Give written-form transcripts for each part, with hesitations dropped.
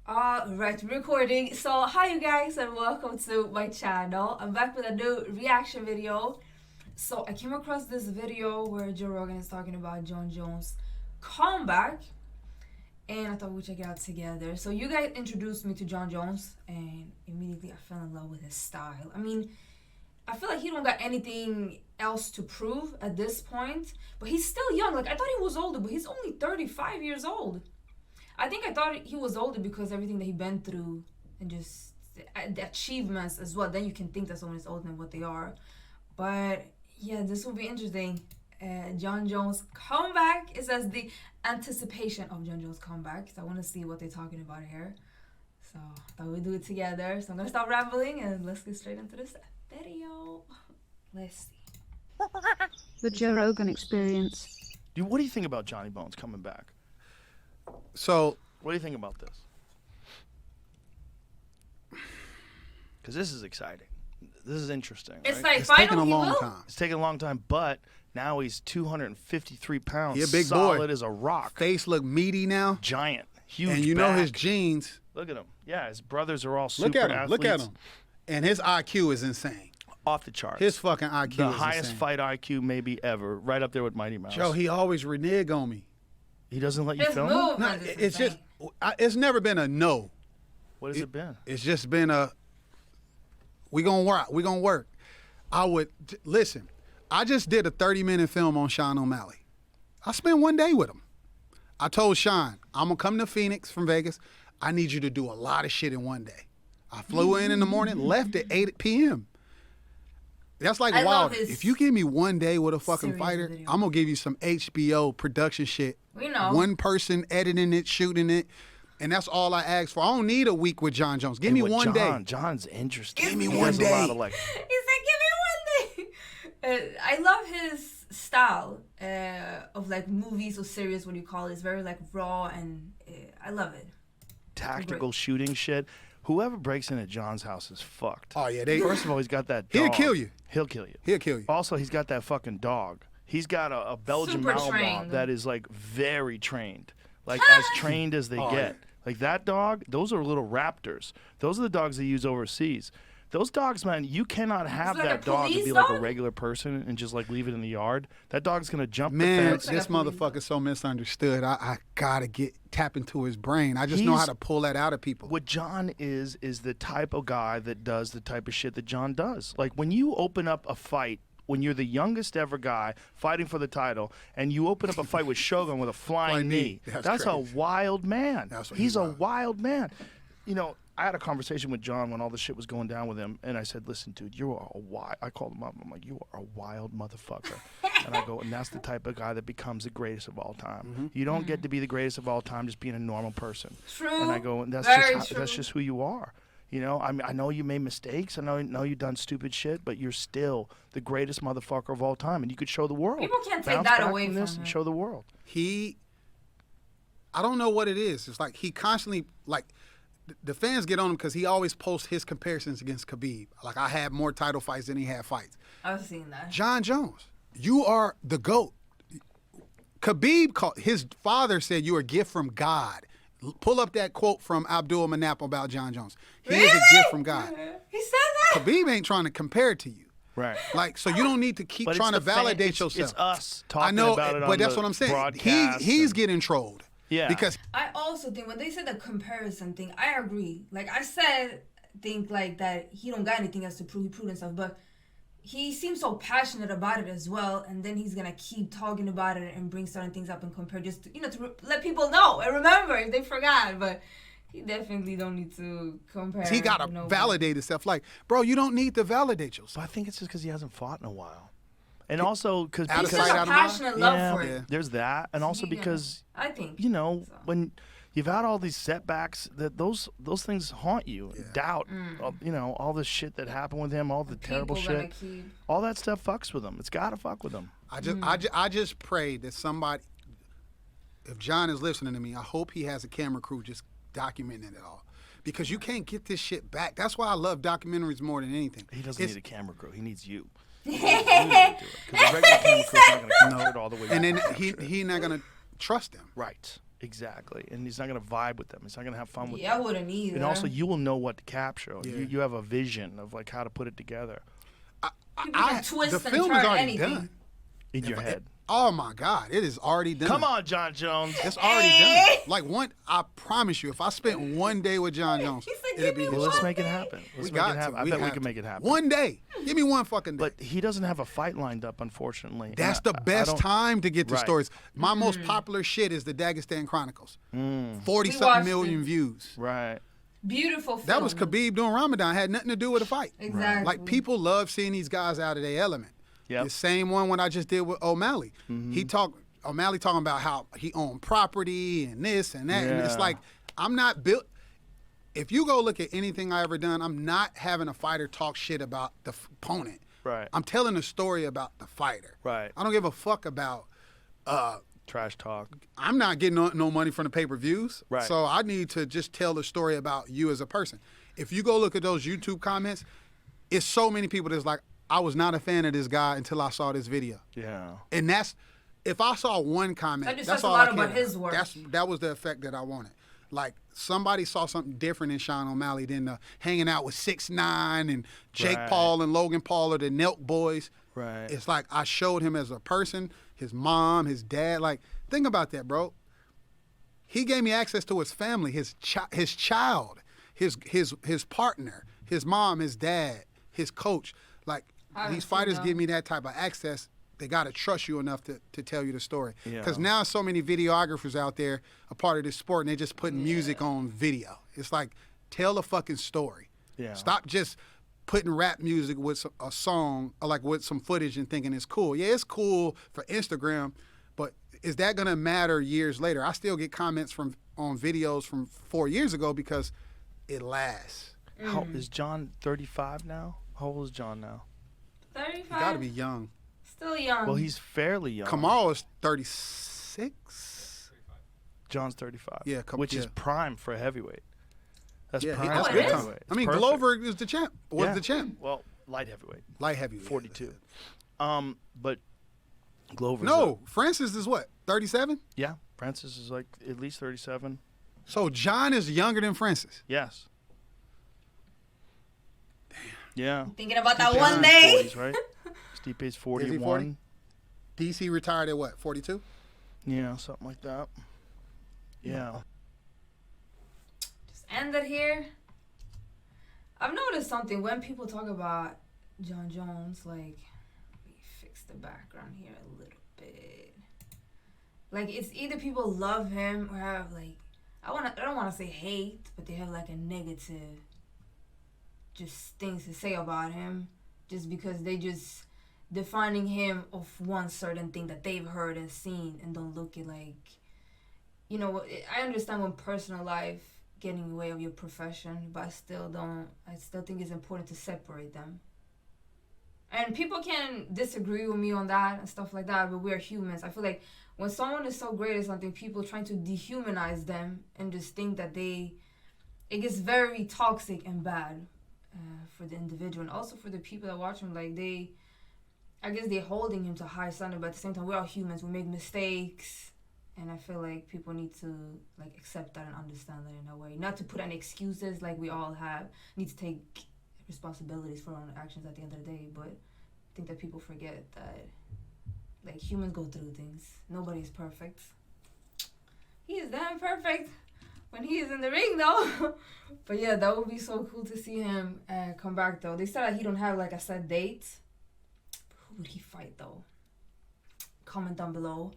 Right, recording. So, hi you guys, and welcome to my channel. I'm back with a new reaction video. So, I came across this video where Joe Rogan is talking about Jon Jones' comeback, and I thought we'd check it out together. So, you guys introduced me to Jon Jones, and immediately I fell in love with his style. I mean, I feel like he don't got anything else to prove at this point, but he's still young. Like, I thought he was older, but he's only 35 years old. I thought he was older because everything that he been through and just the achievements as well. Then you can think that someone is older than what they are. But yeah, this will be interesting. Jon Jones comeback. It says the anticipation of Jon Jones comeback. So I want to see what they're talking about here. So I thought we'd do it together. So I'm gonna stop rambling and let's get straight into this video. Let's see. The Joe Rogan Experience. What do you think about Johnny Bones coming back? So, What do you think about this? Because this is exciting. This is interesting. It's right? like it's taken final a he long will? time. It's taken a long time, but now he's 253 pounds. He a big boy. solid as a rock. Face look meaty now, Giant. Huge. and you know his back. genes. Look at him. Yeah, his brothers are all super Look at him. athletes. Look at him. And his IQ is insane. Off the charts. His fucking IQ the is highest insane. fight IQ maybe ever. Right up there with Mighty Mouse. Joe, he always renege on me. He doesn't let you His film him? movement No, is it's just, insane. it's never been a no. What has it been? It's just been a, we gonna work. We gonna work. Listen, I just did a 30-minute film on Sean O'Malley. I spent one day with him. I told Sean, I'm gonna come to Phoenix from Vegas. I need you to do a lot of shit in one day. I flew in the morning, left at 8 p.m. That's like I love Wilder. his If you give me one day with a fucking series fighter, video. I'm gonna give you some HBO production shit. We know. One person editing it, shooting it, and that's all I ask for. I don't need a week with Jon Jones. Give me with one John, day. John's interesting. Give me He one has a lot day. of, like, He said, "Give me one day." I love his style of like movies or series. What do you call it? It's very like raw, and I love it. tactical shooting shit. Whoever breaks in at John's house is fucked. Oh yeah, First of all, he's got that dog. He'll kill you. He'll kill you. He'll kill you. Also, he's got that fucking dog. He's got a Belgian Super Malinois trained. that is like very trained, like as trained as they Oh, get. yeah. Like that dog, those are little raptors. Those are the dogs they use overseas. Those dogs, man, you cannot have like a that dog to police be like a dog? regular person and just like leave it in the yard. That dog's gonna jump Man, the fence. like this a police motherfucker's so misunderstood. I gotta tap into his brain. I just know how He's- to pull that out of people. What John is the type of guy that does the type of shit that John does. Like when you open up a fight, when you're the youngest ever guy fighting for the title, and you open up a fight with Shogun with a flying Flying knee, knee. that's a crazy. wild man. That's what He's he a was. wild man. You know, I had a conversation with John when all this shit was going down with him, and I said, "Listen, dude, you are a wild." I called him up. I'm like, "You are a wild motherfucker," and I go, "And that's the type of guy that becomes the greatest of all time. Mm-hmm. You don't get to be the greatest of all time just being a normal person." True. And I go, "And that's Very just that's true. just who you are." You know, I mean, I know you made mistakes. I know you've done stupid shit, but you're still the greatest motherfucker of all time, and you could show the world. People can't take Bounce that back away from this from and him. show the world. I don't know what it is. It's like he constantly, like, the fans get on him because he always posts his comparisons against Khabib. Like, I had more title fights than he had fights. I've seen that. Jon Jones, you are the GOAT. Khabib, his father said you are a gift from God. Pull up that quote from Abdul Manap about Jon Jones. He is a gift from God. He said that. Khabib ain't trying to compare it to you. Right. Like, so you don't need to keep But trying to it's the validate fan, yourself. It's us talking I know, about it on but that's the what I'm saying. broadcast He's and- getting trolled. Yeah. Because I also think when they said the comparison thing, I agree. Like I said, think like that he don't got anything else to prove. He proved himself, but he seems so passionate about it as well. And then he's gonna keep talking about it and bring certain things up and compare, just to, to let people know and remember if they forgot. But he definitely don't need to compare. he got to nobody. validate himself. Like, bro, you don't need to validate But yourself. I think it's just because he hasn't fought in a while, and also because Out of He's just sight, a out of mind? passionate love yeah, for it. there's that, and also Yeah. because I think you know so. when you've had all these setbacks, that those things haunt you. Doubt, you know, all the shit that happened with him, all the terrible People gonna shit, keep. all that stuff fucks with him. It's gotta fuck with him. I just pray that somebody, if John is listening to me, I hope he has a camera crew just documenting it all. Because you can't get this shit back. That's why I love documentaries more than anything. He doesn't It's- need a camera crew. He needs you. Because a regular camera crew's not gonna capture it all the way. And then capture it. he not gonna trust them. Right. Exactly, and he's not gonna vibe with them. He's not gonna have fun with Yeah, I them. wouldn't either. And also, you will know what to capture. Yeah. You have a vision of like how to put it together People can twist the and film turn is already anything. done. in your head. Oh my God, it is already done. Come on, John Jones. It's already done. Like I promise you, if I spent one day with John Jones, He said, it'd "Give me be Well, let's one make it day." happen. We Let's make got it happen. to. I bet we have can to. make it happen. One day. Give me one fucking day. But he doesn't have a fight lined up, unfortunately. And That's the I best don't- time to get the Right. stories. My most popular shit is the Dagestan Chronicles. 40 We something watched million it. views. Right. Beautiful film. That was Khabib doing Ramadan. Had nothing to do with the fight. Exactly. Like people love seeing these guys out of their element. Yep. The same one when I just did with O'Malley. O'Malley talking about how he owned property and this and that. And it's Yeah. like, I'm not built. If you go look at anything I ever done, I'm not having a fighter talk shit about the opponent. Right. I'm telling a story about the fighter. Right. I don't give a fuck about. Trash talk. I'm not getting no money from the pay-per-views. Right. So I need to just tell the story about you as a person. If you go look at those YouTube comments, it's so many people that's like, I was not a fan of this guy until I saw this video. Yeah. And that's, if I saw one comment, That just that's says a all lot I care about his work. That was the effect that I wanted. Like somebody saw something different in Sean O'Malley than the hanging out with 6ix9ine and Jake Right. Paul and Logan Paul or the Nelk boys. Right. It's like I showed him as a person, his mom, his dad. Like, think about that, bro. He gave me access to his family, his child, his partner, his mom, his dad, his coach. Like I haven't these seen fighters them. give me that type of access. They gotta trust you enough to tell you the story. Yeah. Because now so many videographers out there a part of this sport, and they're just putting music on video. It's like, tell a fucking story. Yeah. Stop just putting rap music with a song or like with some footage and thinking it's cool. Yeah, it's cool for Instagram, but is that gonna matter years later? I still get comments on videos from 4 years ago because it lasts. How is John 35 now? How old is John now? 35. You gotta be young. Still young. Well, he's fairly young. Kamal is 36. John's 35. Yeah, which is yeah. prime for a heavyweight. That's Yeah, prime that's for good a time. heavyweight. I mean, It's perfect. Glover is the champ. Was Yeah. the champ. Well, light heavyweight, Light heavyweight. 42. But Glover's No, Francis is what, 37? yeah, Francis is like at least 37. So John is younger than Francis. Yes. Yeah. Thinking about that Stipe's one in his day. 40s, right? Stipe's Is he 41. 40? DC retired at what, 42? Yeah, something like that. Yeah. Just end it here. I've noticed something when people talk about John Jones, like, let me fix the background here a little bit. Like, it's either people love him or have, like, I don't want to say hate, but they have, like, a negative just things to say about him just because they just defining him of one certain thing that they've heard and seen and don't look at, like, you know, I understand when personal life getting in the way of your profession, but I still think it's important to separate them. And people can disagree with me on that and stuff like that, but we're humans. I feel like when someone is so great at something, people trying to dehumanize them and just think that it gets very toxic and bad for the individual and also for the people that watch him. Like, I guess they're holding him to high standard, but at the same time, we're all humans. We make mistakes. And I feel like people need to, like, accept that and understand that in a way. Not to put any excuses like we all have. Need to take responsibilities for our own actions at the end of the day. But I think that people forget that, like, humans go through things. Nobody's perfect. He is damn perfect when he is in the ring, though. But yeah, that would be so cool to see him come back, though. They said that he don't have, like, a set date. Who would he fight, though? Comment down below.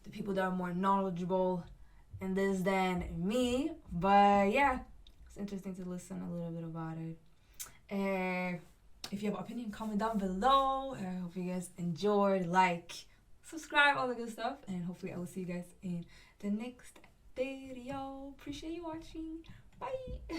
The people that are more knowledgeable in this than me. But yeah, it's interesting to listen a little bit about it. If you have an opinion, comment down below. I hope you guys enjoyed. Like, subscribe, all the good stuff. And hopefully I will see you guys in the next video. Appreciate you watching. Bye.